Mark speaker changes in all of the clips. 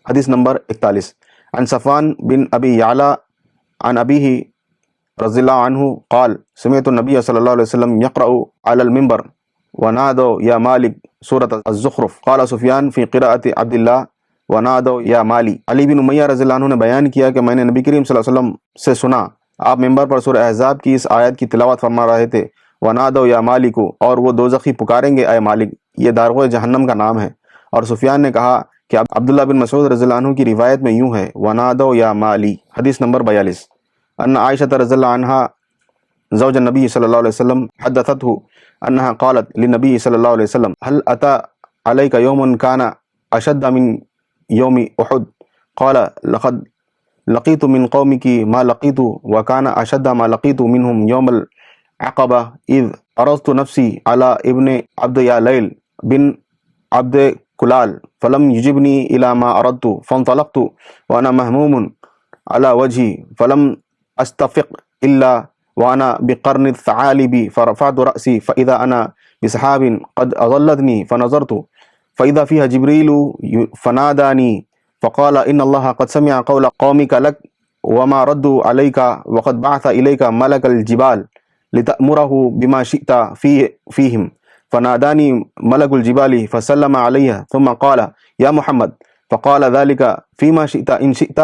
Speaker 1: حدیث نمبر 41 عن صفوان بن ابی یعلا عن ابیہ رضی اللہ عنہ قال سمعت النبی صلی اللہ علیہ وسلم یقرأ علی المنبر ونادوا یا مالک سورۃ الزخرف قال سفیان فی قراءۃ عبد اللہ ونادوا یا مالی۔ علی بن امیہ رضی اللہ عنہ نے بیان کیا کہ میں نے نبی کریم صلی اللہ علیہ وسلم سے سنا آپ ممبر پر سورہ احزاب کی اس آیت کی تلاوت فرما رہے تھے، ونادوا یا مالک، اور وہ دوزخی پکاریں گے اے مالک، یہ دارغ جہنم کا نام ہے۔ اور سفیان نے کہا کہ عبداللہ بن مسعود رضی اللہ عنہ کی روایت میں یوں ہے ونادوا یا مالی۔ حدیث نمبر 42 ان عائشہ رضی اللہ عنہا زوج النبی صلی اللہ علیہ وسلم حدثته انها قالت للنبی صلی اللہ علیہ وسلم هل اتى عليك يوم كان اشد من يوم احد قال لقد لقيت من قومك ما لقيت وكان اشد ما لقيت منهم يوم العقبة اذ عرضت نفسي على ابن عبد ياليل بن عبد كلال فلم يجبني الى ما اردت فانطلقت وانا مهموم على وجهي فلم استفق الا وانا بقرن الثعالب فرفعت رأسي فاذا انا بسحاب قد اظلتني فنظرت فاذا فيها جبريل فناداني فقال ان الله قد سمع قول قومك لك وما ردوا عليك وقد بعث اليك ملك الجبال لتأمره بما شئت فيهم فناداني ملك الجبال فسلم عليه ثم قال يا محمد فقال ذلك فيما شئت إن شئت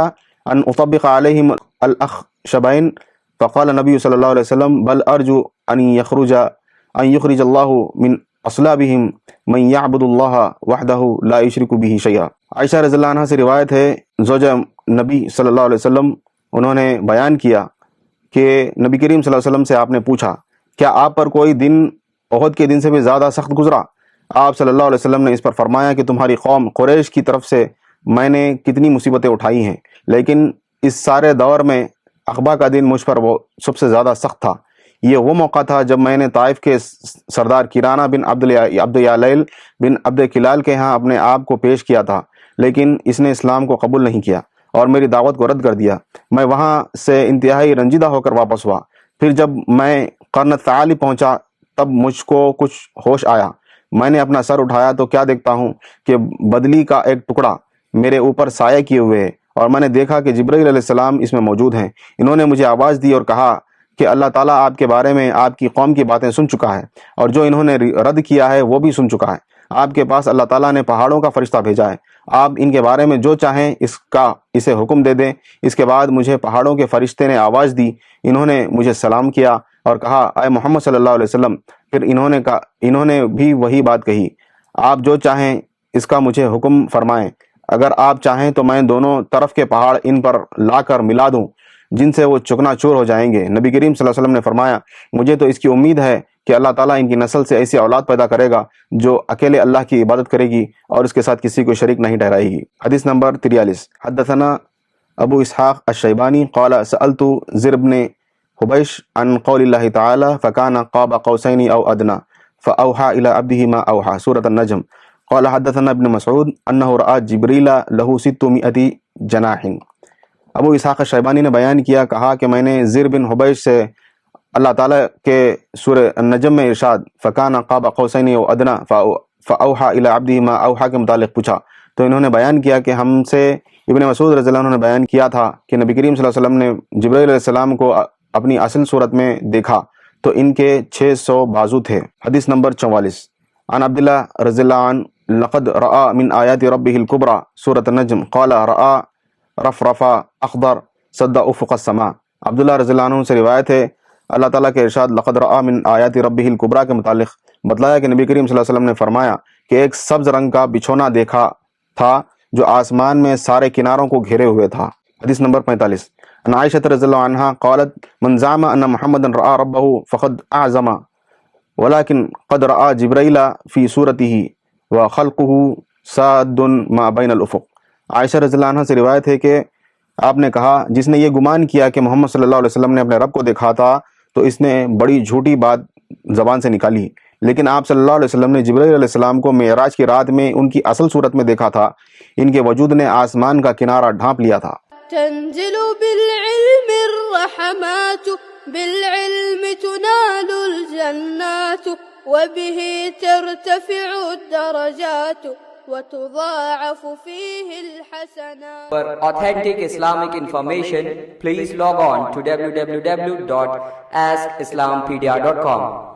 Speaker 1: أن أطبق عليهم الأخشبين فقال النبي صلى الله عليه وسلم بل أرجو أن يخرج الله من أصلابهم من يعبد الله وحده لا يشرك به شيئا۔ عائشہ رضی اللہ عنہ سے روایت ہے زوجہ نبی صلی اللہ علیہ وسلم انہوں نے بیان کیا کہ نبی کریم صلی اللہ علیہ وسلم سے آپ نے پوچھا کیا آپ پر کوئی دن احد کے دن سے بھی زیادہ سخت گزرا؟ آپ صلی اللہ علیہ وسلم نے اس پر فرمایا کہ تمہاری قوم قریش کی طرف سے میں نے کتنی مصیبتیں اٹھائی ہیں، لیکن اس سارے دور میں عقبہ کا دن مجھ پر وہ سب سے زیادہ سخت تھا۔ یہ وہ موقع تھا جب میں نے طائف کے سردار کرانہ بن عبد یالیل بن عبد کلال کے ہاں اپنے آپ کو پیش کیا تھا، لیکن اس نے اسلام کو قبول نہیں کیا اور میری دعوت کو رد کر دیا۔ میں وہاں سے انتہائی رنجیدہ ہو کر واپس ہوا۔ پھر جب میں قرن الثعالب پہنچا تب مجھ کو کچھ ہوش آیا۔ میں نے اپنا سر اٹھایا تو کیا دیکھتا ہوں کہ بدلی کا ایک ٹکڑا میرے اوپر سایہ کیے ہوئے ہے، اور میں نے دیکھا کہ جبرائیل علیہ السلام اس میں موجود ہیں۔ انہوں نے مجھے آواز دی اور کہا کہ اللہ تعالیٰ آپ کے بارے میں آپ کی قوم کی باتیں سن چکا ہے، اور جو انہوں نے رد کیا ہے وہ بھی سن چکا ہے۔ آپ کے پاس اللہ تعالیٰ نے پہاڑوں کا فرشتہ بھیجا ہے، آپ ان کے بارے میں جو چاہیں اسے حکم دے دیں۔ اس کے بعد مجھے پہاڑوں کے فرشتے نے آواز دی، انہوں نے مجھے سلام کیا اور کہا اے محمد صلی اللہ علیہ وسلم۔ پھر انہوں نے بھی وہی بات کہی، آپ جو چاہیں اس کا مجھے حکم فرمائیں، اگر آپ چاہیں تو میں دونوں طرف کے پہاڑ ان پر لا کر ملا دوں جن سے وہ چکنا چور ہو جائیں گے۔ نبی کریم صلی اللہ علیہ وسلم نے فرمایا مجھے تو اس کی امید ہے کہ اللہ تعالیٰ ان کی نسل سے ایسی اولاد پیدا کرے گا جو اکیلے اللہ کی عبادت کرے گی اور اس کے ساتھ کسی کو شریک نہیں ٹھہرائے گی۔ حدیث نمبر 43 حدثنا ابو اسحاق الشیبانی قال سألت زر بن حبیش عن قول اللہ تعالی فکان قاب قوسین او ادنا فاوحى الى عبده ما اوحى سورۃ النجم قال حدثنا ابن مسعود انه راى جبریل له 600 جناح۔ ابو اسحاق الشیبانی نے بیان کیا، کہا کہ میں نے زر بن حبیش سے اللہ تعالیٰ کے سورہ النجم میں ارشاد فکان قاب قوسین او ادنا فاوحى الى عبده ما اوحى کے متعلق پوچھا، تو انہوں نے بیان کیا کہ ہم سے ابن مسعود رضی اللہ عنہ نے بیان کیا تھا کہ نبی کریم صلی اللہ علیہ وسلم نے جبرائیل علیہ السلام کو اپنی اصل صورت میں دیکھا تو ان کے 600 بازو تھے۔ حدیث نمبر 44 عن عبداللہ رضی اللہ عنہ لقد رأى من آیات ربه الكبرى سورۃ النجم قال رأى رفرفا اخضر صد افق السماء۔ عبداللہ رضی اللہ عنہ سے روایت ہے اللہ تعالیٰ کے ارشاد لقد رأى من آیات ربه الكبرى کے متعلق بتلایا کہ نبی کریم صلی اللہ علیہ وسلم نے فرمایا کہ ایک سبز رنگ کا بچھونا دیکھا تھا جو آسمان میں سارے کناروں کو گھیرے ہوئے تھا۔ حدیث نمبر 45 عن عائشہ رضی اللہ عنہا قالت من زعم ان محمد رأى ربه فقد اعظم ولكن قد رأى جبرائیل فی صورته وخلقه ساد ما بین الافق۔ عائشہ رضی اللہ عنہ سے روایت ہے کہ آپ نے کہا جس نے یہ گمان کیا کہ محمد صلی اللہ علیہ وسلم نے اپنے رب کو دیکھا تھا تو اس نے بڑی جھوٹی بات زبان سے نکالی، لیکن آپ صلی اللہ علیہ وسلم نے جبرائیل علیہ السلام کو معراج کی رات میں ان کی اصل صورت میں دیکھا تھا، ان کے وجود نے آسمان کا کنارہ ڈھانپ لیا تھا۔
Speaker 2: تنزل بالعلم الرحمات بالعلم تنال الجنات وبه ترتفع الدرجات وتضاعف فيه ul Hasnat.
Speaker 3: For authentic Islamic information, please log on to www.askislampedia.com.